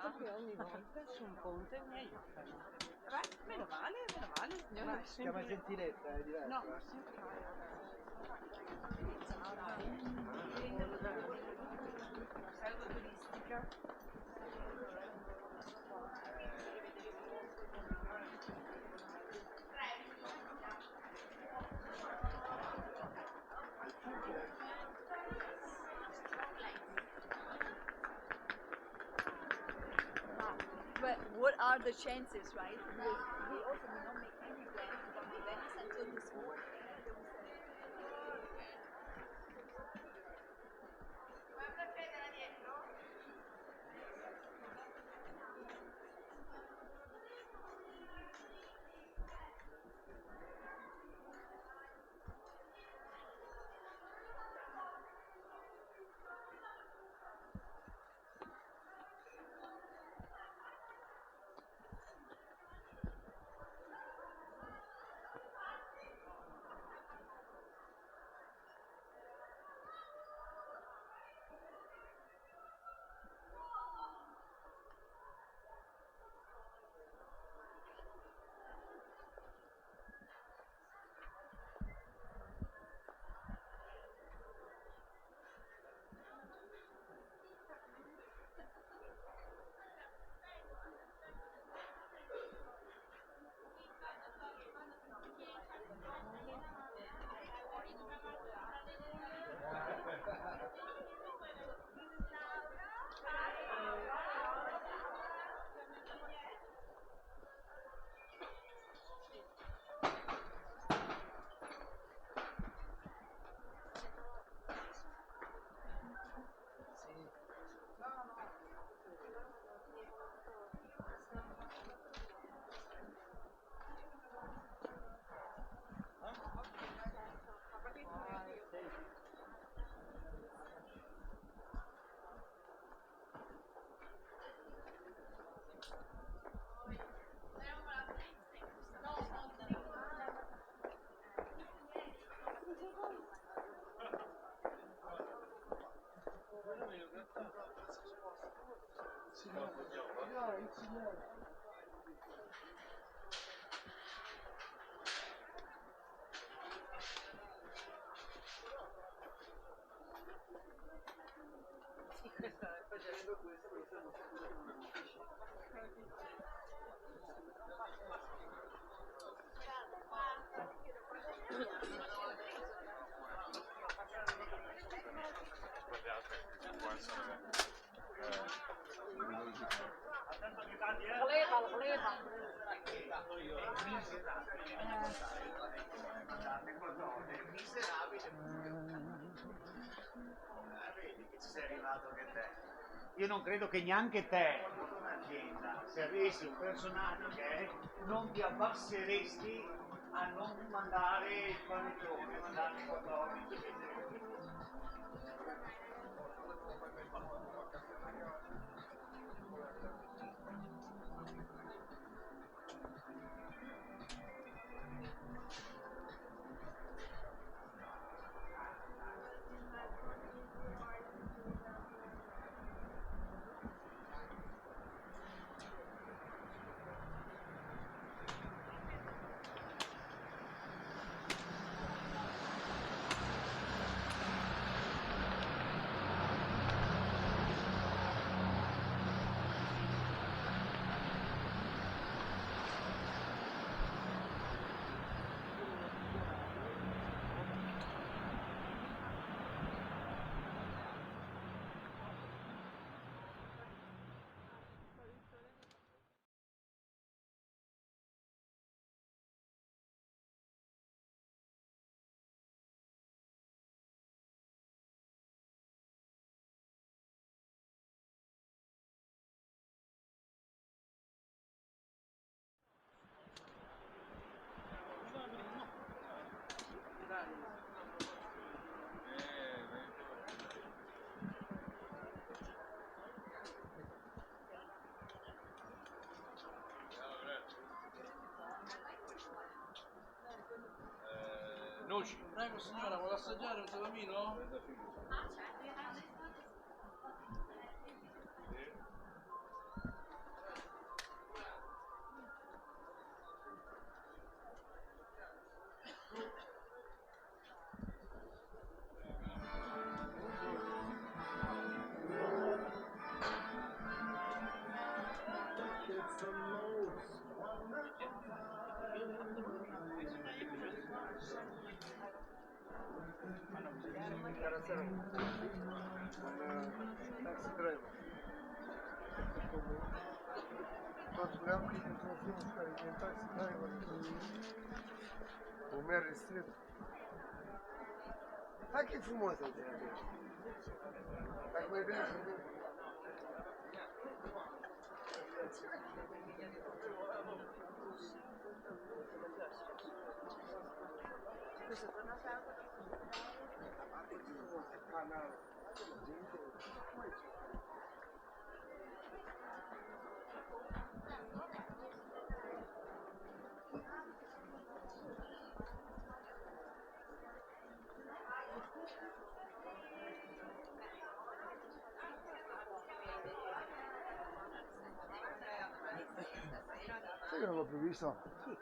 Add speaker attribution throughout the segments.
Speaker 1: Perché ogni volta su un ponte mi aiutano. Meno male, signora.
Speaker 2: Si chiama gentilezza, è diverso.
Speaker 1: No, salvo turistica.
Speaker 3: But what are the chances, right? Because we also did not make any plan to come to Venice until this morning.
Speaker 2: Io non credo che neanche te, un'azienda, se avessi un personaggio non ti abbasseresti a non mandare il panettone, mandarne 14.
Speaker 4: Noci. Prego signora, vuole assaggiare un salamino?
Speaker 5: Taxi driver. Spuneam că dintr-un film care e taxi driver cu Meryl Streep. Hai că e frumos aici. Dacă mai bine să vedem. Sai che non l'ho più visto? Sì.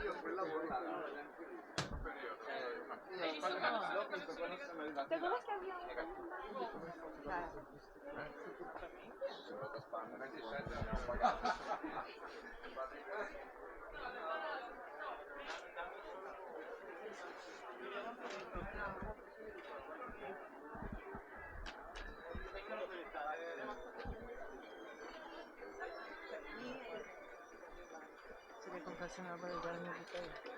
Speaker 5: Io quel lavoro là non l'ho neanche visto.
Speaker 3: ¿Te acuerdas que había
Speaker 1: Se le confessionava per il mio vitello.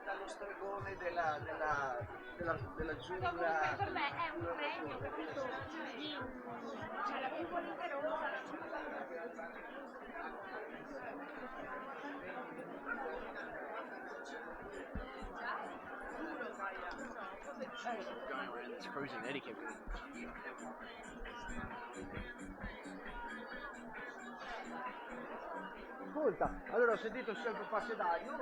Speaker 2: Dallo stregone della giungla.
Speaker 6: Comunque per me è un premio, capito? Cioè la più volenterosa.
Speaker 4: Going around this cruising etiquette.
Speaker 2: Ascolta, allora ho sentito sempre passedaio.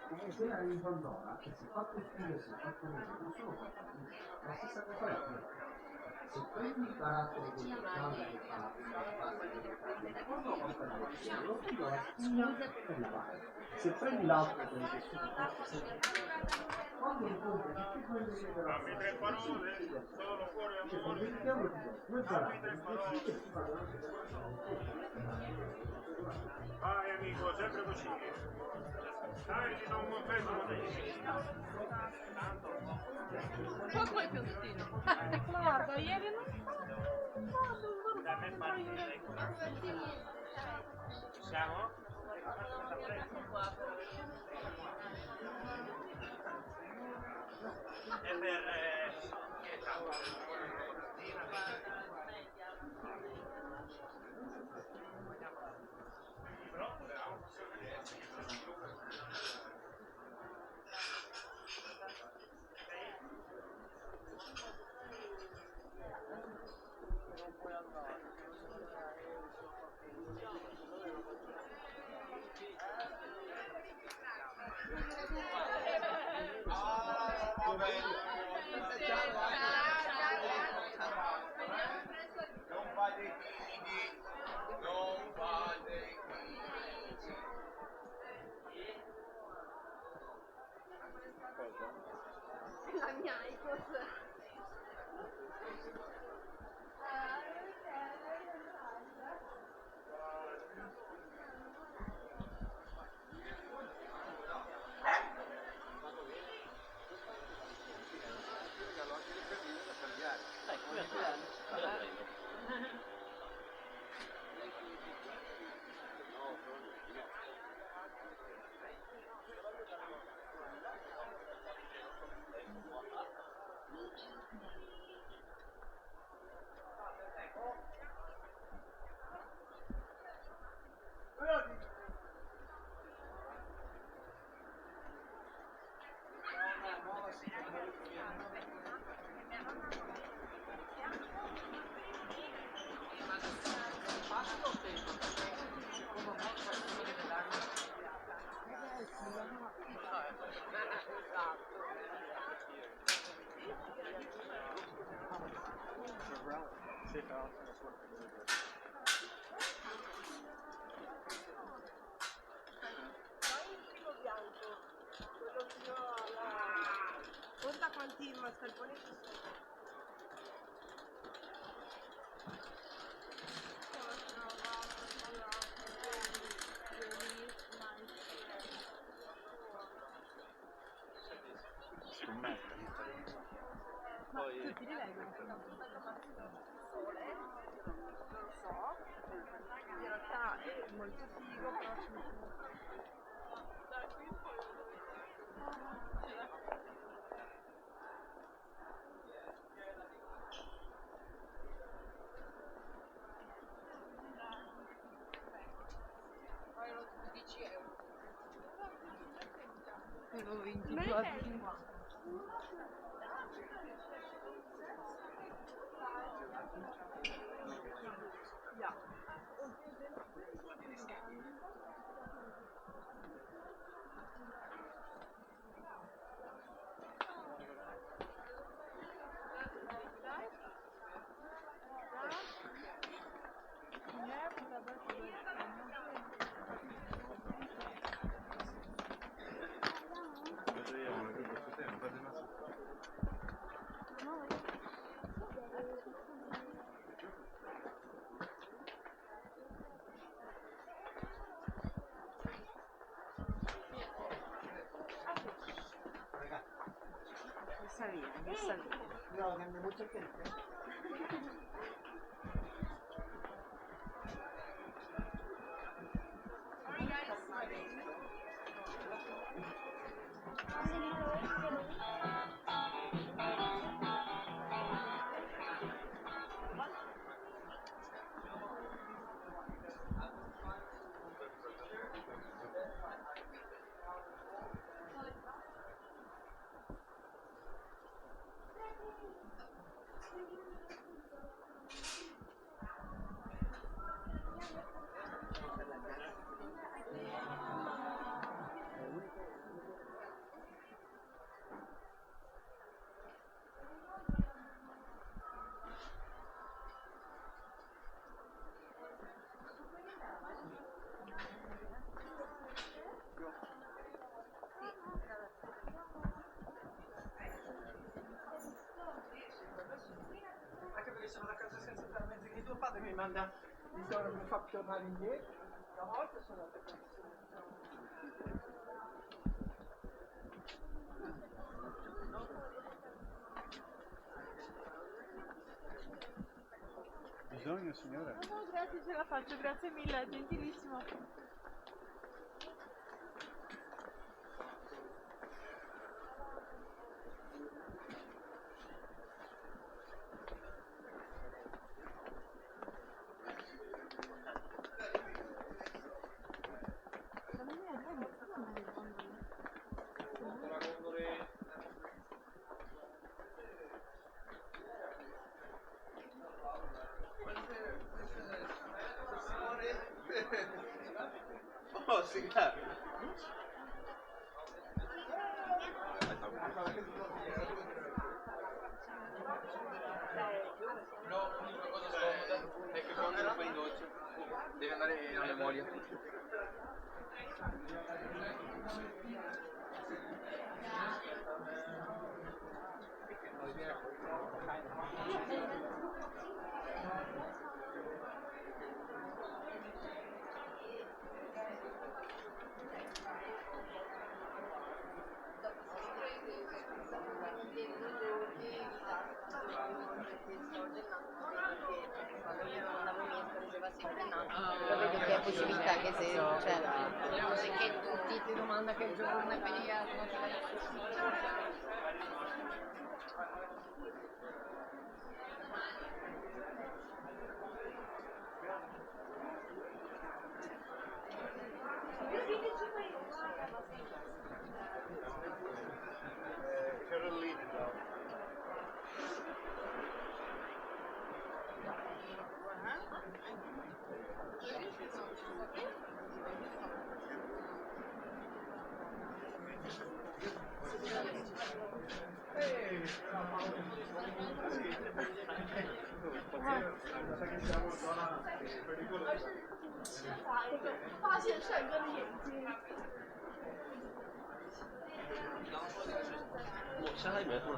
Speaker 7: Comunque in Pandora, che si è fatto scrivere, si è fatto vedere, non sono fatte la stessa cosa è qui. Se prendi il carattere del cambio che fa la quando porta il pensiero, ti do la spina per la parte. Se prendi l'altro del tessuto, quando incontri tutti quelli Dammi tre parole, solo cuore e amore. Dammi tre parole. Vai amico, sempre così. Dai che non mi fermo dai.
Speaker 1: Un po' più stile. Guarda, ieri non
Speaker 2: Da me Ci siamo? E per non fate timidi, non fate timidi.
Speaker 3: La mia Icos.
Speaker 6: Conta quanti mascarpone ci sono.
Speaker 4: Poi
Speaker 1: tutti li leggono.
Speaker 6: Sole? Non lo so. In realtà è molto figo, però ci mettono.
Speaker 1: Avevo 20
Speaker 6: Me li
Speaker 1: soldi.
Speaker 6: prendi?
Speaker 1: Ja.
Speaker 6: Mi salire.
Speaker 2: No, che andiamo cercando.
Speaker 1: padre mi manda, mi fa tornare indietro. Una volta sono andata così.
Speaker 2: Bisogna, signora.
Speaker 3: No, grazie, ce la faccio, grazie mille, gentilissimo.
Speaker 4: Oh, sì, chiaro. No, l'unica cosa scomoda è che quando lo fai in doccia devi andare a memoria.
Speaker 6: Però vedi che è possibilità che se che tutti ti domanda che giorno e quindi
Speaker 4: Một sai mệt rồi.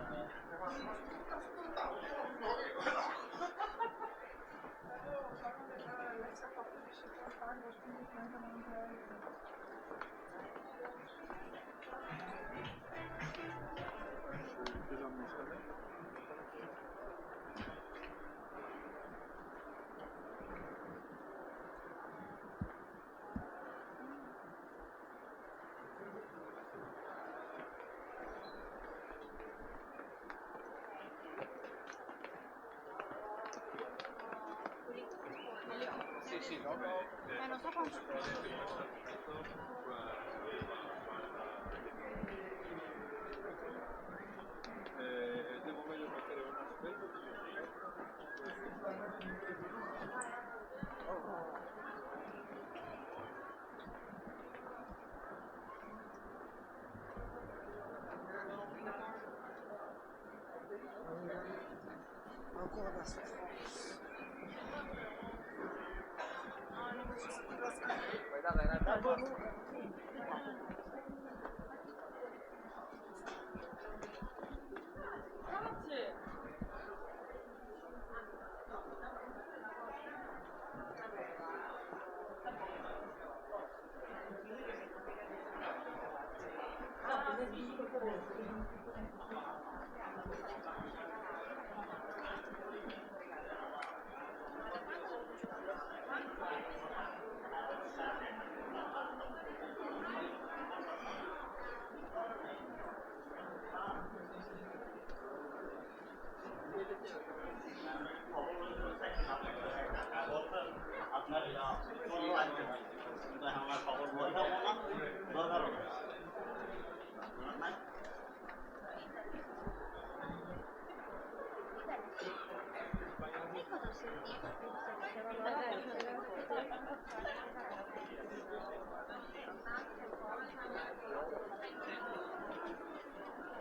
Speaker 4: Sì, sì, no.
Speaker 6: non so quanto
Speaker 4: Devo meglio mettere una spesa.
Speaker 1: Ancora da solo.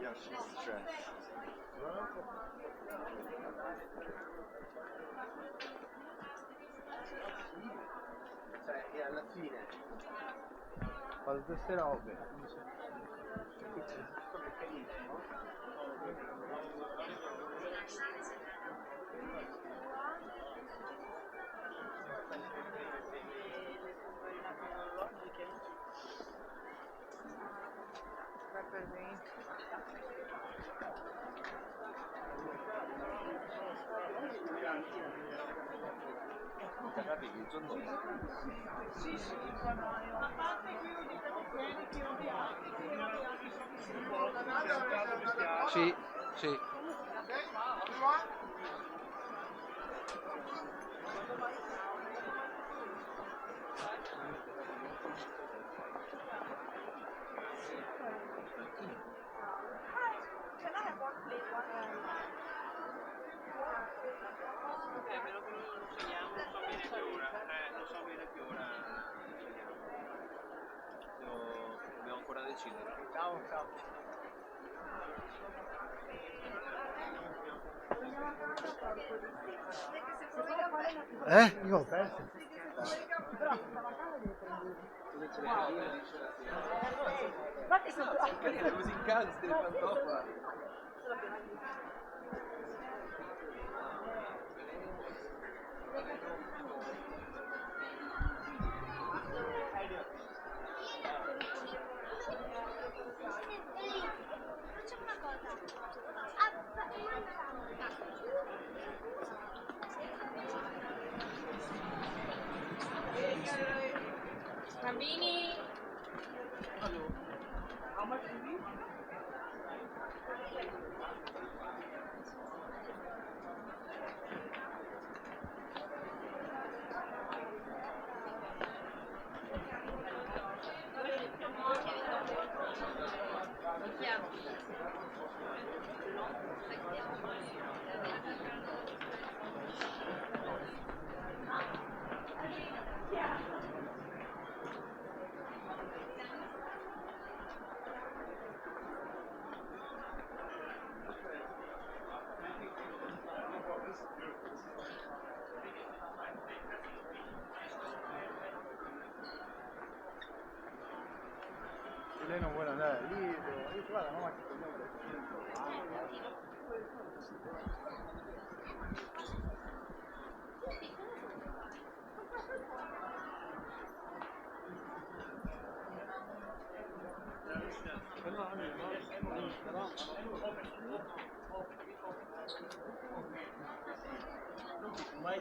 Speaker 2: Yeah, she's trash.
Speaker 4: Cioè, e alla fine quando queste robe questo meccanismo casati che il giorno
Speaker 2: Sì, sì, a parte quello di quelli che odiamo.
Speaker 4: Sì, sì.
Speaker 1: Meno che non scegliamo, non so bene che ora. Non so bene che ora scegliamo.
Speaker 4: Dobbiamo ancora decidere.
Speaker 2: Ciao, ciao. Io ho perso.
Speaker 3: Infatti sono
Speaker 4: Perché le usi in casa, ste pantofole?
Speaker 6: Facciamo una cosa.
Speaker 3: Bambini,
Speaker 2: Lei non vuole andare lì, io guarda, mamma ti
Speaker 6: Vai.